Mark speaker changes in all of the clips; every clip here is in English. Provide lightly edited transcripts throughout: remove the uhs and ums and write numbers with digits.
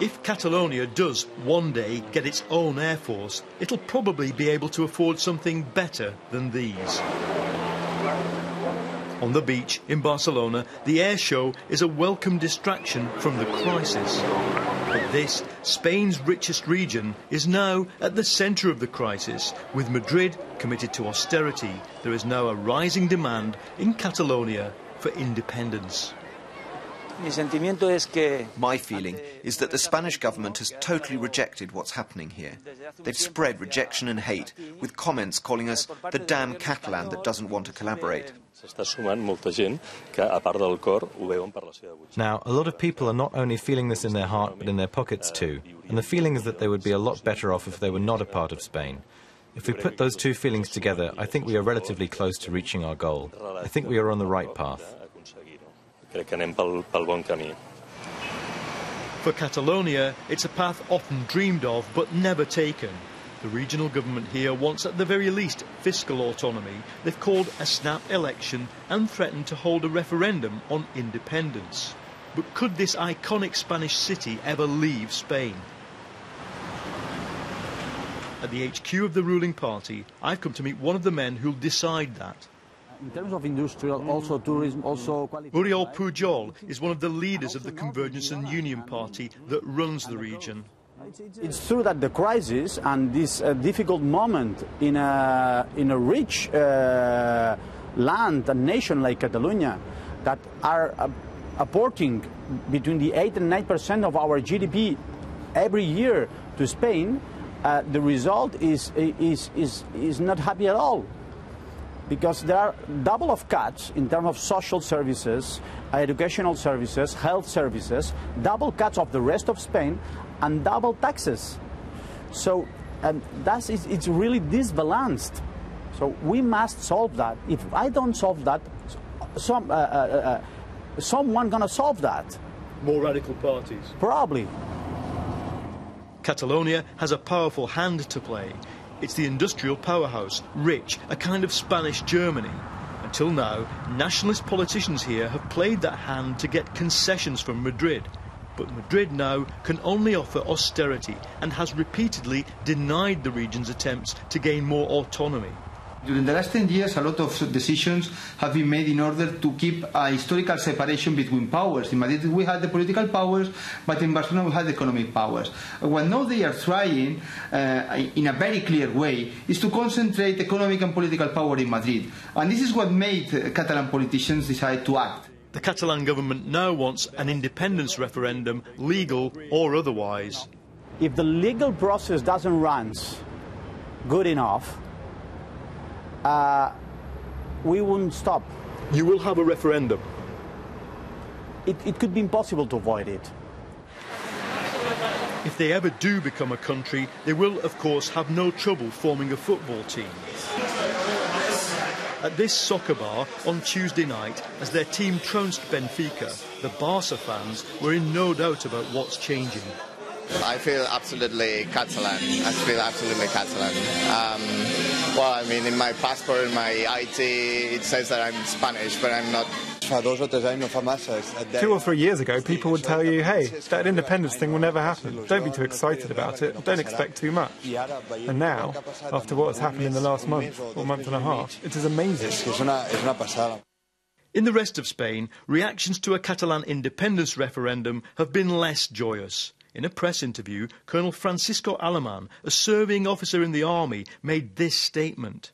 Speaker 1: If Catalonia does one day get its own air force, it'll probably be able to afford something better than these. On the beach in Barcelona, the air show is a welcome distraction from the crisis. But this, Spain's richest region, is now at the centre of the crisis. With Madrid committed to austerity, there is now a rising demand in Catalonia for independence.
Speaker 2: My feeling is that the Spanish government has totally rejected what's happening here. They've spread rejection and hate, with comments calling us the damn Catalan that doesn't want to collaborate.
Speaker 3: Now, a lot of people are not only feeling this in their heart, but in their pockets too. And the feeling is that they would be a lot better off if they were not a part of Spain. If we put those two feelings together, I think we are relatively close to reaching our goal. I think we are on the right path.
Speaker 1: For Catalonia, it's a path often dreamed of but never taken. The regional government here wants at the very least fiscal autonomy. They've called a snap election and threatened to hold a referendum on independence. But could this iconic Spanish city ever leave Spain? At the HQ of the ruling party, I've come to meet one of the men who'll decide that.
Speaker 4: In terms of industrial, also tourism, also...
Speaker 1: Oriol Pujol is one of the leaders of the Convergence and Union Party that runs the region.
Speaker 4: It's true that the crisis and this difficult moment in a rich land and nation like Catalonia that are apporting between the 8 and 9% of our GDP every year to Spain, the result is not happy at all. Because there are double of cuts in terms of social services, educational services, health services, double cuts of the rest of Spain, and double taxes. So it's really disbalanced. So we must solve that. If I don't solve that, someone gonna solve that.
Speaker 1: More radical parties?
Speaker 4: Probably.
Speaker 1: Catalonia has a powerful hand to play. It's the industrial powerhouse, rich, a kind of Spanish Germany. Until now, nationalist politicians here have played that hand to get concessions from Madrid. But Madrid now can only offer austerity and has repeatedly denied the region's attempts to gain more autonomy.
Speaker 5: During the last 10 years, a lot of decisions have been made in order to keep a historical separation between powers. In Madrid we had the political powers, but in Barcelona we had the economic powers. What now they are trying, in a very clear way, is to concentrate economic and political power in Madrid. And this is what made Catalan politicians decide to act.
Speaker 1: The Catalan government now wants an independence referendum, legal or otherwise.
Speaker 4: If the legal process doesn't run good enough, we wouldn't stop.
Speaker 1: You will have a referendum?
Speaker 4: It could be impossible to avoid it.
Speaker 1: If they ever do become a country, they will, of course, have no trouble forming a football team. At this soccer bar on Tuesday night, as their team trounced Benfica, the Barca fans were in no doubt about what's changing.
Speaker 6: I feel absolutely Catalan. I feel absolutely Catalan. Well, I mean, in my passport, in my IT, it says that I'm Spanish, but I'm not.
Speaker 7: 2 or 3 years ago, people would tell you, hey, that independence thing will never happen. Don't be too excited about it. Don't expect too much. And now, after what has happened in the last month or month and a half, it is amazing.
Speaker 1: In the rest of Spain, reactions to a Catalan independence referendum have been less joyous. In a press interview, Colonel Francisco Alemán, a serving officer in the army, made this statement: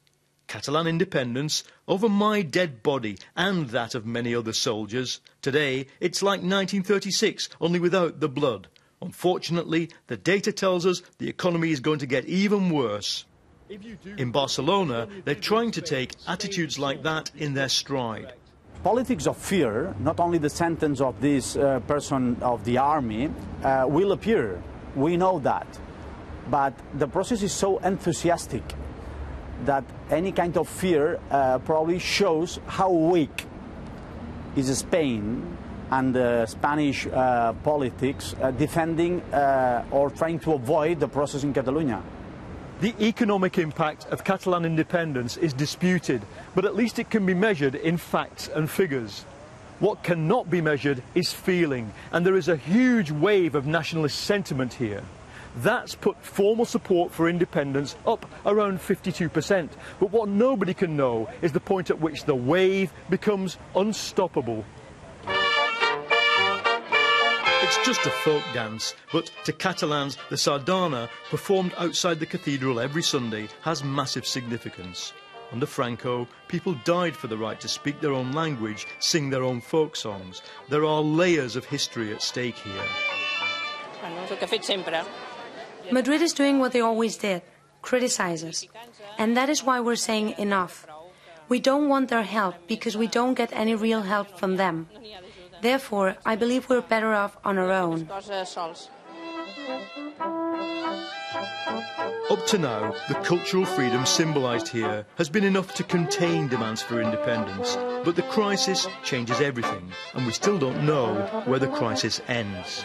Speaker 1: Catalan independence over my dead body and that of many other soldiers. Today, it's like 1936, only without the blood. Unfortunately, the data tells us the economy is going to get even worse. In Barcelona, they're trying to take attitudes like that in their stride.
Speaker 4: Politics of fear, not only the sentence of this person of the army, will appear. We know that. But the process is so enthusiastic that any kind of fear probably shows how weak is Spain and Spanish politics defending or trying to avoid the process in Catalonia.
Speaker 1: The economic impact of Catalan independence is disputed, but at least it can be measured in facts and figures. What cannot be measured is feeling, and there is a huge wave of nationalist sentiment here. That's put formal support for independence up around 52%. But what nobody can know is the point at which the wave becomes unstoppable. It's just a folk dance, but to Catalans, the sardana, performed outside the cathedral every Sunday, has massive significance. Under Franco, people died for the right to speak their own language, sing their own folk songs. There are layers of history at stake here.
Speaker 8: Madrid is doing what they always did, criticize us. And that is why we're saying enough. We don't want their help because we don't get any real help from them. Therefore, I believe we're better off on our own.
Speaker 1: Up to now, the cultural freedom symbolised here has been enough to contain demands for independence. But the crisis changes everything, and we still don't know where the crisis ends.